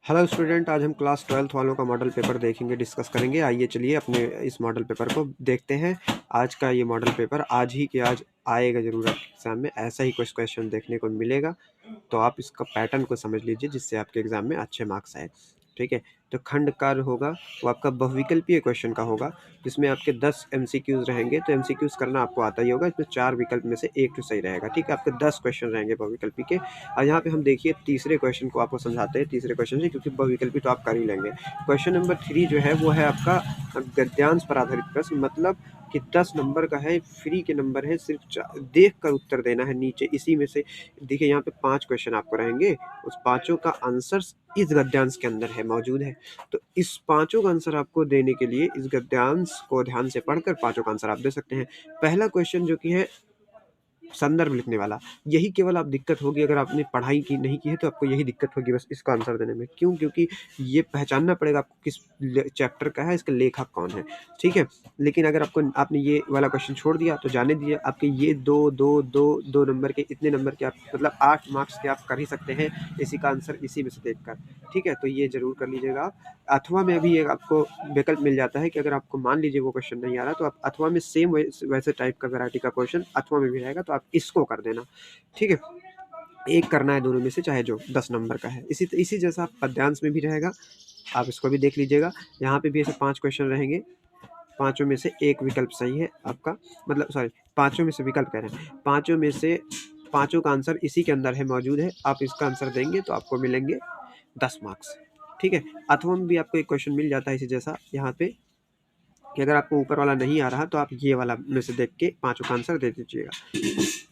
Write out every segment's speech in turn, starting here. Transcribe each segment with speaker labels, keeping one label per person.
Speaker 1: Hello student, आज हम class 12th वालों का मॉडल पेपर देखेंगे, डिस्कस करेंगे। आइए चलिए अपने इस मॉडल पेपर को देखते हैं। आज का ये मॉडल पेपर आज ही के आज आएगा ज़रूर आपके एग्ज़ाम में, ऐसा ही कुछ क्वेश्चन देखने को मिलेगा। तो आप इसका पैटर्न को समझ लीजिए जिससे आपके एग्ज़ाम में अच्छे मार्क्स आए। ठीक है, तो खंड कार्य होगा वो आपका बहुविकल्पीय क्वेश्चन का होगा, जिसमें आपके 10 एमसीक्यूज़ रहेंगे। तो एमसीक्यूज़ करना आपको आता ही होगा, इसमें 4 विकल्प में से एक तो सही रहेगा। ठीक है, आपके 10 क्वेश्चन रहेंगे बहुविकल्पी के। और यहाँ पे हम देखिए तीसरे क्वेश्चन को आपको समझाते हैं, तीसरे क्वेश्चन से, क्योंकि बहुविकल्पी तो आप कर ही लेंगे। क्वेश्चन नंबर 3 जो है वो है आपका गद्यांश पर आधारित प्रश्न, मतलब कि 10 नंबर का है, फ्री के नंबर है, सिर्फ देख कर उत्तर देना है। नीचे इसी में से देखिए यहाँ पे 5 क्वेश्चन आपको रहेंगे, उस पांचों का आंसर इस गद्यांश के अंदर है, मौजूद है। तो इस पांचों का आंसर आपको देने के लिए इस गद्यांश को ध्यान से पढ़कर पांचों का आंसर आप दे सकते हैं। पहला क्वेश्चन जो कि है संदर्भ लिखने वाला, यही केवल आप दिक्कत होगी अगर आपने पढ़ाई की नहीं की है, तो आपको यही दिक्कत होगी बस इसका आंसर देने में। क्यों? क्योंकि ये पहचानना पड़ेगा आपको किस चैप्टर का है, इसका लेखक कौन है। ठीक है, लेकिन अगर आपने ये वाला क्वेश्चन छोड़ दिया तो जाने दिए, आपके ये दो नंबर के, इतने नंबर के आप मतलब 8 मार्क्स के आप कर ही सकते हैं इसी का आंसर इसी में से देखकर। ठीक है, तो ये जरूर कर लीजिएगा आप। अथवा में भी एक आपको विकल्प मिल जाता है कि अगर आपको मान लीजिए वो क्वेश्चन नहीं आ रहा, तो आप अथवा में सेम वैसे टाइप का वैरायटी का क्वेश्चन अथवा में भी रहेगा, तो आप इसको कर देना। ठीक है, एक करना है दोनों में से, चाहे जो 10 नंबर का है। इसी जैसा पद्यांश में भी रहेगा, आप इसको भी देख लीजिएगा। यहाँ पे भी ऐसे 5 क्वेश्चन रहेंगे, पांचों में से एक विकल्प सही है आपका, मतलब सॉरी, पांचों में से विकल्प कह रहे हैं, पांचों में से पांचों का आंसर इसी के अंदर है, मौजूद है। आप इसका आंसर देंगे तो आपको मिलेंगे 10 मार्क्स। ठीक है, अथवा में भी आपको एक क्वेश्चन मिल जाता है इसी जैसा, यहाँ पे कि अगर आपको ऊपर वाला नहीं आ रहा तो आप ये वाला में से देख के पांचों का आंसर दे दीजिएगा।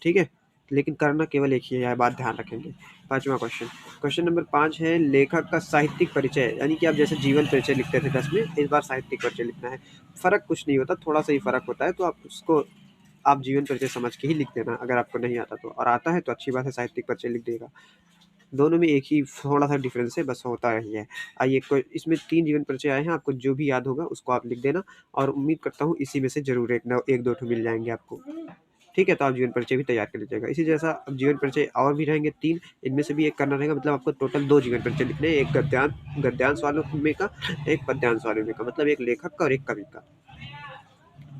Speaker 1: ठीक है, लेकिन करना केवल एक ही है, बात ध्यान रखेंगे। पांचवा क्वेश्चन, क्वेश्चन नंबर 5 है लेखक का साहित्यिक परिचय, यानी कि आप जैसे जीवन परिचय लिखते थे 10 में, इस बार साहित्यिक परिचय लिखना है। फर्क कुछ नहीं होता, थोड़ा सा ही फर्क होता है, तो आप उसको आप जीवन परिचय समझ के ही लिख देना अगर आपको नहीं आता तो, और आता है तो अच्छी बात है, साहित्यिक परिचय लिख देगा। दोनों में एक ही थोड़ा सा डिफरेंस है, बस होता ही है। आइए, कोई इसमें 3 जीवन परिचय आए हैं, आपको जो भी याद होगा उसको आप लिख देना, और उम्मीद करता हूँ इसी में से जरूर एक दो ठो मिल जाएंगे आपको। ठीक है, तो आप जीवन परिचय भी तैयार कर लीजिएगा। इसी जैसा अब जीवन परिचय और भी रहेंगे 3, इनमें से भी एक करना रहेगा, मतलब आपको टोटल 2 जीवन परिचय लिखने हैं, एक गद्यांश वालों में का, एक पद्यांश वालों में का, मतलब एक लेखक का और एक कवि का।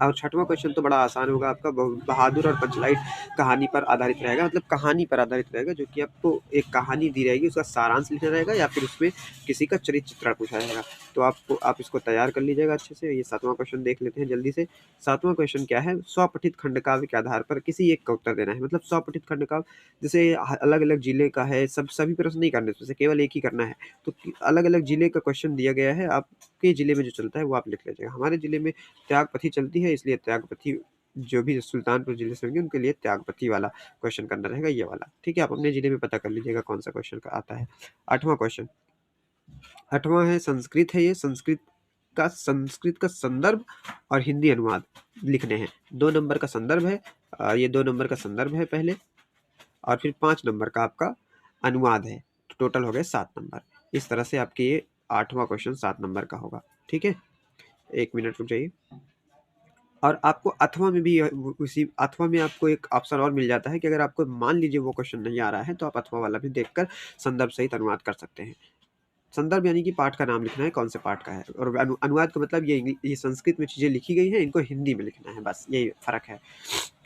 Speaker 1: और छठवां क्वेश्चन तो बड़ा आसान होगा आपका, बहादुर और पंचलाइट कहानी पर आधारित रहेगा, मतलब कहानी पर आधारित रहेगा, जो कि आपको एक कहानी दी रहेगी, उसका सारांश लिखना रहेगा, या फिर उसमें किसी का चरित्र चित्रण पूछा रहेगा। तो आप इसको तैयार कर लीजिएगा अच्छे से। ये 7वां क्वेश्चन देख लेते हैं जल्दी से। 7वां क्वेश्चन क्या है, स्वपठित खंडकाव्य के आधार पर किसी एक का उत्तर देना है। मतलब स्वपठित खंडकाव्य जैसे अलग अलग जिले का है, सभी प्रश्न नहीं करने, उसमें केवल एक ही करना है। तो अलग अलग जिले का क्वेश्चन दिया गया है, आपके जिले में जो चलता है वो आप लिख लीजिएगा। हमारे जिले में त्यागपथी चलती है, इसलिए त्यागपथी, जो भी सुल्तानपुर जिले से होंगे उनके लिए त्यागपथी वाला क्वेश्चन करना रहेगा, ये वाला। ठीक है, आप अपने जिले में पता कर लीजिएगा कौन सा क्वेश्चन का आता है। 8वां क्वेश्चन, 8वां है संस्कृत है, ये संस्कृत का संदर्भ और हिंदी अनुवाद लिखने हैं। 2 नंबर का संदर्भ है, ये 2 नंबर का संदर्भ है पहले, और फिर 5 नंबर का आपका अनुवाद है। तो टोटल हो गए 7 नंबर। इस तरह से आपके ये 8वां क्वेश्चन 7 नंबर का होगा। ठीक है, 1 मिनट रुक जाइए। और आपको अथवा में भी उसी अथवा में आपको एक ऑप्शन और मिल जाता है कि अगर आपको मान लीजिए वो क्वेश्चन नहीं आ रहा है, तो आप अथवा वाला भी देखकर संदर्भ सहित अनुवाद कर सकते हैं। संदर्भ यानी कि पाठ का नाम लिखना है, कौन से पाठ का है, और अनुवाद का मतलब ये संस्कृत में चीजें लिखी गई हैं, इनको हिंदी में लिखना है, बस यही फर्क है।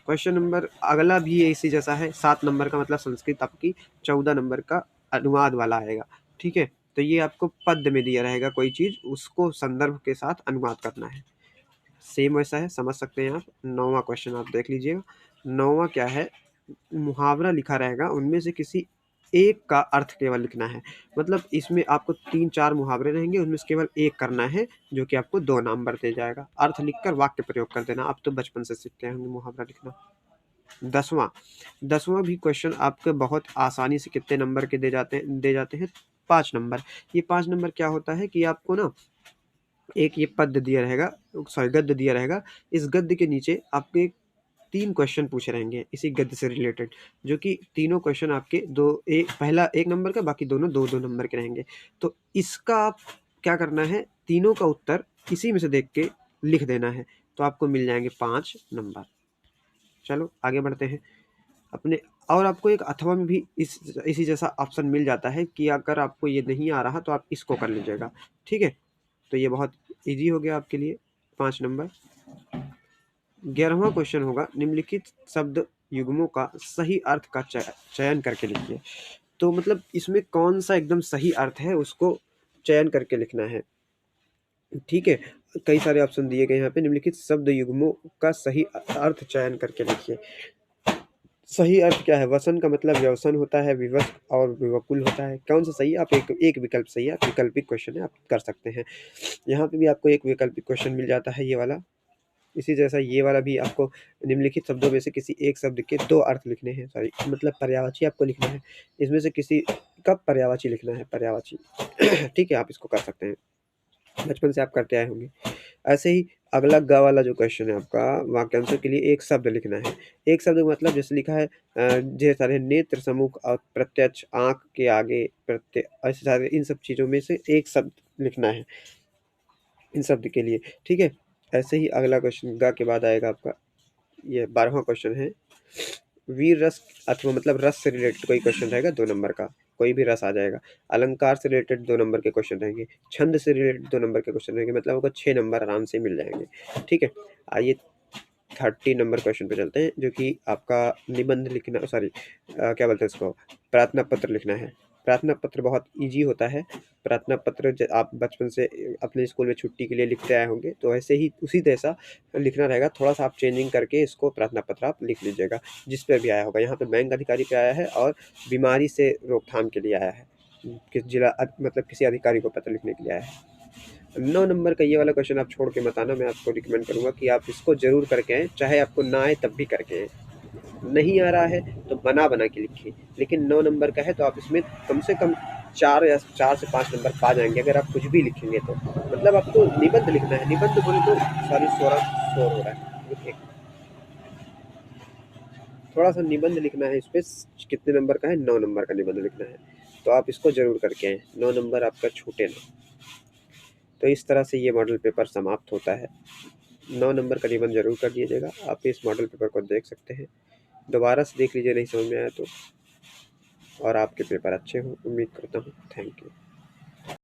Speaker 1: क्वेश्चन नंबर अगला भी इसी जैसा है, 7 नंबर का, मतलब संस्कृत आपकी 14 नंबर का अनुवाद वाला आएगा। ठीक है, तो ये आपको पद में दिया रहेगा कोई चीज, उसको संदर्भ के साथ अनुवाद करना है। सेम वैसा है, समझ सकते हैं आप। 9वां क्वेश्चन आप देख लीजिएगा। 9वां क्या है, मुहावरा लिखा रहेगा, उनमें से किसी एक का अर्थ केवल लिखना है। मतलब इसमें आपको 3-4 मुहावरे रहेंगे, उनमें से केवल एक करना है, जो कि आपको 2 नंबर दे जाएगा। अर्थ लिखकर वाक्य प्रयोग कर देना, आप तो बचपन से सीखते हैं मुहावरा लिखना। 10वां भी क्वेश्चन आपके बहुत आसानी से कितने नंबर के दे जाते हैं, 5 नंबर। ये 5 नंबर क्या होता है कि आपको ना एक ये पद दिया रहेगा, सॉरी गद्य दिया रहेगा, इस गद्य के नीचे आपके 3 क्वेश्चन पूछे रहेंगे इसी गद्य से रिलेटेड, जो कि तीनों क्वेश्चन आपके पहला 1 नंबर का, बाकी दोनों 2-2 नंबर के रहेंगे। तो इसका आप क्या करना है, तीनों का उत्तर इसी में से देख के लिख देना है, तो आपको मिल जाएंगे 5 नंबर। चलो आगे बढ़ते हैं। अपने और आपको एक अथवा में भी इसी जैसा ऑप्शन मिल जाता है कि अगर आपको ये नहीं आ रहा तो आप इसको कर लीजिएगा, ठीक है। तो ये बहुत ईजी हो गया आपके लिए 5 नंबर। 11वां क्वेश्चन होगा, निम्नलिखित शब्द युग्मों का सही अर्थ का चयन करके लिखिए। तो मतलब इसमें कौन सा एकदम सही अर्थ है उसको चयन करके लिखना है, ठीक है। कई सारे ऑप्शन दिए गए यहाँ पे, निम्नलिखित शब्द युग्मों का सही अर्थ चयन करके लिखिए। सही अर्थ क्या है? वसन का मतलब व्यवसन होता है, विवश और विवकुल होता है। कौन सा सही है? आप एक विकल्प सही है, वैकल्पिक क्वेश्चन है, आप कर सकते हैं। यहाँ पे भी आपको एक वैकल्पिक क्वेश्चन मिल जाता है, ये वाला। इसी जैसा ये वाला भी आपको, निम्नलिखित शब्दों में से किसी एक शब्द के 2 अर्थ लिखने हैं, सॉरी मतलब पर्यायवाची आपको लिखना है। इसमें से किसी का पर्यायवाची लिखना है, पर्यायवाची ठीक है, आप इसको कर सकते हैं, बचपन से आप करते आए होंगे। ऐसे ही अगला ग वाला जो क्वेश्चन है आपका, वाक्यांशों के लिए एक शब्द लिखना है। एक शब्द का मतलब जैसे लिखा है ढेर सारे नेत्र, सम्मुख और प्रत्यक्ष, आँख के आगे, ऐसे सारे इन सब चीज़ों में से एक शब्द लिखना है इन शब्द के लिए, ठीक है। ऐसे ही अगला क्वेश्चन ग के बाद आएगा आपका, ये 12वां क्वेश्चन है। वीर रस अथवा मतलब रस से रिलेटेड कोई क्वेश्चन रहेगा 2 नंबर का, कोई भी रस आ जाएगा। अलंकार से रिलेटेड 2 नंबर के क्वेश्चन रहेंगे। छंद से रिलेटेड 2 नंबर के क्वेश्चन रहेंगे, मतलब आपको 6 नंबर आराम से मिल जाएंगे, ठीक है। आइए 30 नंबर क्वेश्चन पे चलते हैं, जो कि आपका निबंध लिखना, सॉरी क्या बोलते हैं इसको, प्रार्थना पत्र लिखना है। प्रार्थना पत्र बहुत ईजी होता है। प्रार्थना पत्र आप बचपन से अपने स्कूल में छुट्टी के लिए लिखते आए होंगे, तो ऐसे ही उसी जैसा लिखना रहेगा। थोड़ा सा आप चेंजिंग करके इसको प्रार्थना पत्र आप लिख लीजिएगा, जिस पर भी आया होगा। यहाँ पे बैंक अधिकारी पे आया है और बीमारी से रोकथाम के लिए आया है, किस जिला मतलब किसी अधिकारी को पत्र लिखने के लिए आया है। 9 नंबर का ये वाला क्वेश्चन आप छोड़ के मत आना, मैं आपको रिकमेंड करूँगा कि आप इसको ज़रूर करके आएँ, चाहे आपको ना आए तब भी करके आएँ। नहीं आ रहा है तो बना के लिखिए, लेकिन 9 नंबर का है तो आप इसमें कम से कम 4 से 5 नंबर पा जाएंगे अगर आप कुछ भी लिखेंगे तो। मतलब आपको निबंध लिखना है, निबंध बोले तो सॉरी शोर हो रहा है, रुकिए। थोड़ा सा निबंध लिखना है, इस पे कितने नंबर का है? 9 नंबर का निबंध लिखना है, तो आप इसको ज़रूर करके आएँ, 9 नंबर आपका छूटे ना। तो इस तरह से ये मॉडल पेपर समाप्त होता है। 9 नंबर का निबंध ज़रूर कर दीजिएगा। आप इस मॉडल पेपर को देख सकते हैं, दोबारा से देख लीजिए नहीं समझ में आया तो, और आपके पेपर अच्छे हों, उम्मीद करता हूँ। Thank you.